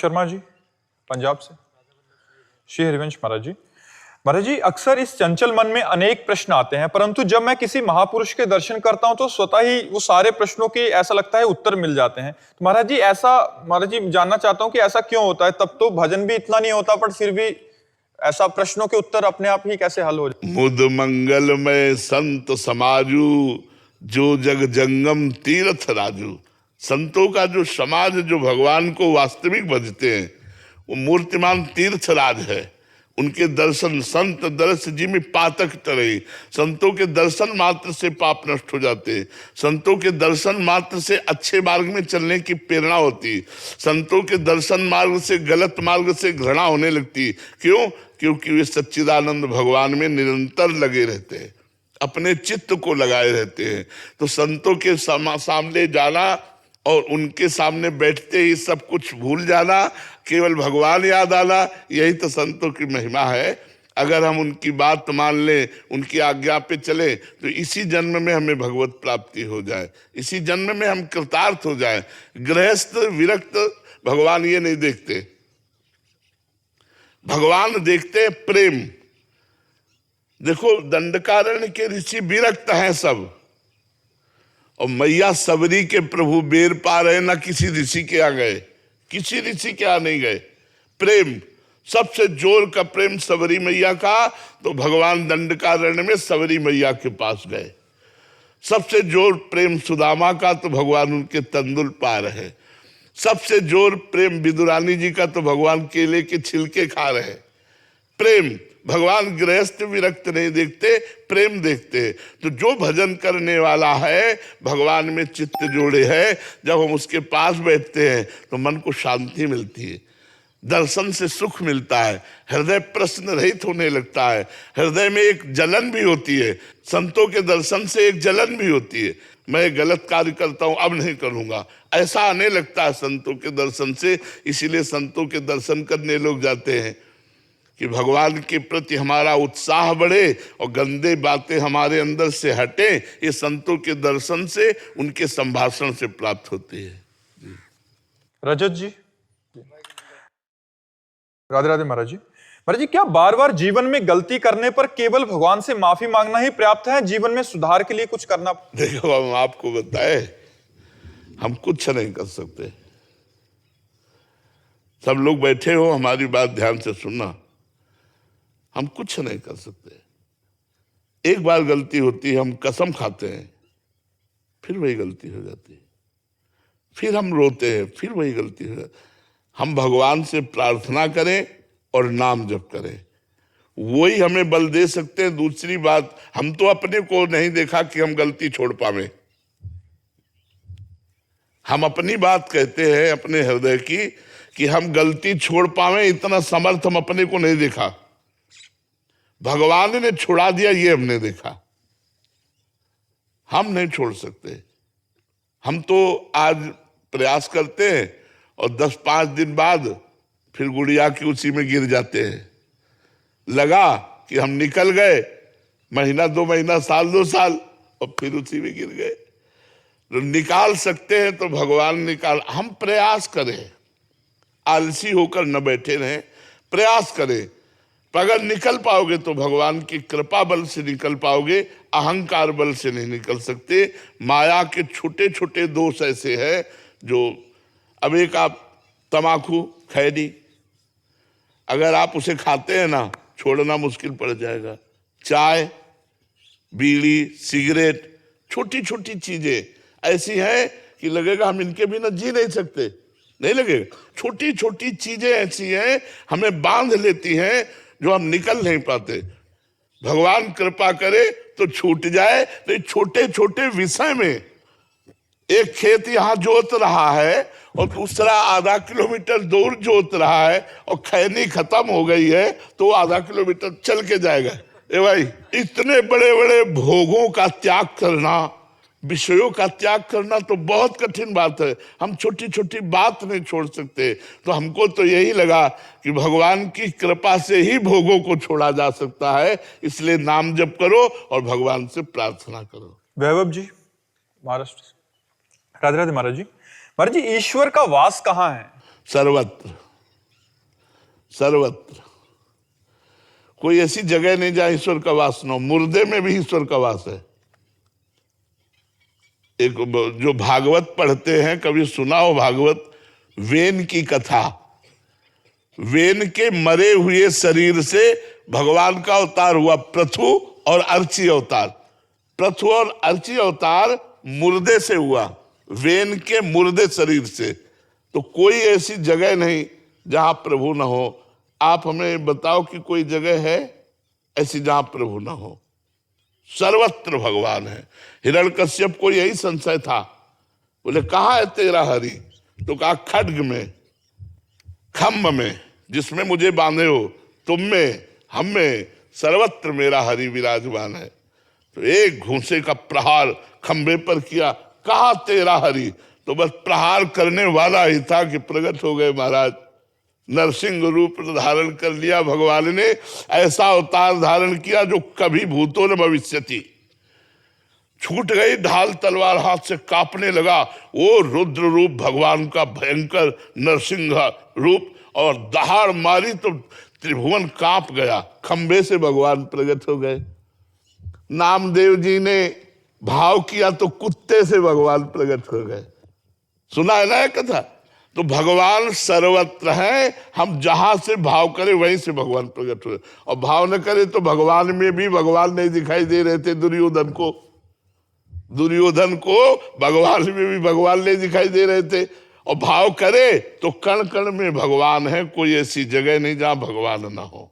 शर्मा जी पंजाब से। श्री हरिवंश महाराज जी अक्सर इस चंचल मन में अनेक प्रश्न आते हैं, परंतु जब मैं किसी महापुरुष के दर्शन करता हूं तो स्वतः ही वो सारे प्रश्नों के ऐसा लगता है उत्तर मिल जाते हैं। तो महाराज जी जानना चाहता हूं कि ऐसा क्यों होता है? तब तो भजन भी इतना नहीं होता, पर फिर भी ऐसा प्रश्नों के उत्तर अपने आप ही कैसे हल हो जाते? मुद मंगलमय संत समाजू, जो जग जंगम तीर्थ राजू। संतों का जो समाज, जो भगवान को वास्तविक भजते हैं, वो मूर्तिमान तीर्थराज है। उनके दर्शन संत दर्श जी में पातक तरई। संतों के दर्शन मात्र से पाप नष्ट हो जाते। संतों के दर्शन मात्र से अच्छे मार्ग में चलने की प्रेरणा होती। संतों के दर्शन मार्ग से गलत मार्ग से घृणा होने लगती। क्यों? क्योंकि वे सच्चिदानंद भगवान में निरंतर लगे रहते हैं, अपने चित्त को लगाए रहते हैं। तो संतों के सामने जाना और उनके सामने बैठते ही सब कुछ भूल जाना, केवल भगवान याद आना, यही तो संतों की महिमा है। अगर हम उनकी बात मान लें, उनकी आज्ञा पे चले, तो इसी जन्म में हमें भगवत प्राप्ति हो जाए, इसी जन्म में हम कृतार्थ हो जाए। गृहस्थ विरक्त भगवान ये नहीं देखते। भगवान देखते प्रेम। देखो, दंडकारण्य के ऋषि विरक्त हैं सब, और मैया सबरी के प्रभु बेर पा रहे, ना किसी ऋषि के यहाँ गए, किसी ऋषि के यहाँ नहीं गए। प्रेम, सबसे जोर का प्रेम सबरी मैया का, तो भगवान दंडकारण्य में सबरी मैया के पास गए। सबसे जोर प्रेम सुदामा का, तो भगवान उनके तंदुल पा रहे। सबसे जोर प्रेम विदुरानी जी का, तो भगवान केले के छिलके खा रहे। प्रेम, भगवान गृहस्थ विरक्त नहीं देखते, प्रेम देखते। तो जो भजन करने वाला है, भगवान में चित्त जोड़े है, जब हम उसके पास बैठते हैं तो मन को शांति मिलती है, दर्शन से सुख मिलता है, हृदय प्रश्न रहित होने लगता है, हृदय में एक जलन भी होती है। संतों के दर्शन से एक जलन भी होती है, मैं गलत कार्य करता हूं, अब नहीं करूंगा, ऐसा आने लगता है संतों के दर्शन से। इसीलिए संतों के दर्शन करने लोग जाते हैं कि भगवान के प्रति हमारा उत्साह बढ़े और गंदे बातें हमारे अंदर से हटे। ये संतों के दर्शन से, उनके संभाषण से प्राप्त होती है। रजत जी राधे राधे। महाराज जी क्या बार बार जीवन में गलती करने पर केवल भगवान से माफी मांगना ही पर्याप्त है? जीवन में सुधार के लिए कुछ करना? देखो, हम आपको बताए, हम कुछ नहीं कर सकते। सब लोग बैठे हो, हमारी बात ध्यान से सुनना, हम कुछ नहीं कर सकते। एक बार गलती होती है, हम कसम खाते हैं, फिर वही गलती हो जाती है, फिर हम रोते हैं, फिर वही गलती हो जाती है। हम भगवान से प्रार्थना करें और नाम जप करें, वही हमें बल दे सकते हैं। दूसरी बात, हम तो अपने को नहीं देखा कि हम गलती छोड़ पावे। हम अपनी बात कहते हैं अपने हृदय की, कि हम गलती छोड़ पावे, इतना समर्थ हम अपने को नहीं देखा। भगवान ने छुड़ा दिया, ये हमने देखा। हम नहीं छोड़ सकते। हम तो आज प्रयास करते हैं और 10-5 दिन बाद फिर गुड़िया की उसी में गिर जाते हैं। लगा कि हम निकल गए, महीना 2 महीना, साल 2 साल, और फिर उसी में गिर गए। तो निकाल सकते हैं तो भगवान निकाल। हम प्रयास करें, आलसी होकर न बैठे रहें, प्रयास करें। अगर निकल पाओगे तो भगवान की कृपा बल से निकल पाओगे, अहंकार बल से नहीं निकल सकते। माया के छोटे छोटे दोष ऐसे हैं जो, अब एक आप तमाकू खैरी, अगर आप उसे खाते हैं ना, छोड़ना मुश्किल पड़ जाएगा। चाय, बीड़ी, सिगरेट, छोटी छोटी चीजें ऐसी हैं कि लगेगा हम इनके बिना जी नहीं सकते, नहीं लगेगा। छोटी छोटी चीजें ऐसी हैं, हमें बांध लेती हैं, जो हम निकल नहीं पाते। भगवान कृपा करे तो छूट जाए। तो छोटे छोटे विषय में, एक खेत यहां जोत रहा है और दूसरा आधा किलोमीटर दूर जोत रहा है, और खैनी खत्म हो गई है, तो आधा किलोमीटर चल के जाएगा। ए भाई, इतने बड़े बड़े भोगों का त्याग करना, विषयों का त्याग करना तो बहुत कठिन बात है। हम छोटी छोटी बात नहीं छोड़ सकते। तो हमको तो यही लगा कि भगवान की कृपा से ही भोगों को छोड़ा जा सकता है। इसलिए नाम जप करो और भगवान से प्रार्थना करो। वैभव जी महाराष्ट्र। राधे राधे। महाराज जी ईश्वर का वास कहाँ है? सर्वत्र। सर्वत्र। कोई ऐसी जगह नहीं जहां ईश्वर का वास न हो। मुर्दे में भी ईश्वर का वास है। एक जो भागवत पढ़ते हैं, कभी सुना हो भागवत, वेन की कथा। वेन के मरे हुए शरीर से भगवान का अवतार हुआ, पृथु और अर्ची अवतार। पृथु और अर्ची अवतार मुर्दे से हुआ, वेन के मुर्दे शरीर से। तो कोई ऐसी जगह नहीं जहां प्रभु न हो। आप हमें बताओ कि कोई जगह है ऐसी जहां प्रभु न हो। सर्वत्र भगवान है। हिरण्यकश्यप को यही संशय था, बोले कहाँ है तेरा हरि? तो कहा खड्ग में, खम्भ में जिसमें मुझे बांधे हो, तुम में, हम में, सर्वत्र मेरा हरि विराजमान है। तो एक घूंसे का प्रहार खंबे पर किया, कहा तेरा हरि? तो बस प्रहार करने वाला ही था कि प्रकट हो गए महाराज। नरसिंह रूप धारण कर लिया भगवान ने। ऐसा अवतार धारण किया जो कभी भूतो न भविष्यति। छूट गई ढाल तलवार, हाथ से कांपने लगा। वो रुद्र रूप भगवान का भयंकर नरसिंह रूप, और दहाड़ मारी तो त्रिभुवन कांप गया। खंबे से भगवान प्रकट हो गए। नामदेव जी ने भाव किया तो कुत्ते से भगवान प्रकट हो गए। सुना है ना कथा? तो भगवान सर्वत्र है। हम जहां से भाव करें वहीं से भगवान प्रकट हो। और भाव न करे तो भगवान में भी भगवान नहीं दिखाई दे रहे थे दुर्योधन को। दुर्योधन को भगवान में भी भगवान नहीं दिखाई दे रहे थे। और भाव करे तो कण कण में भगवान है। कोई ऐसी जगह नहीं जहां भगवान ना हो।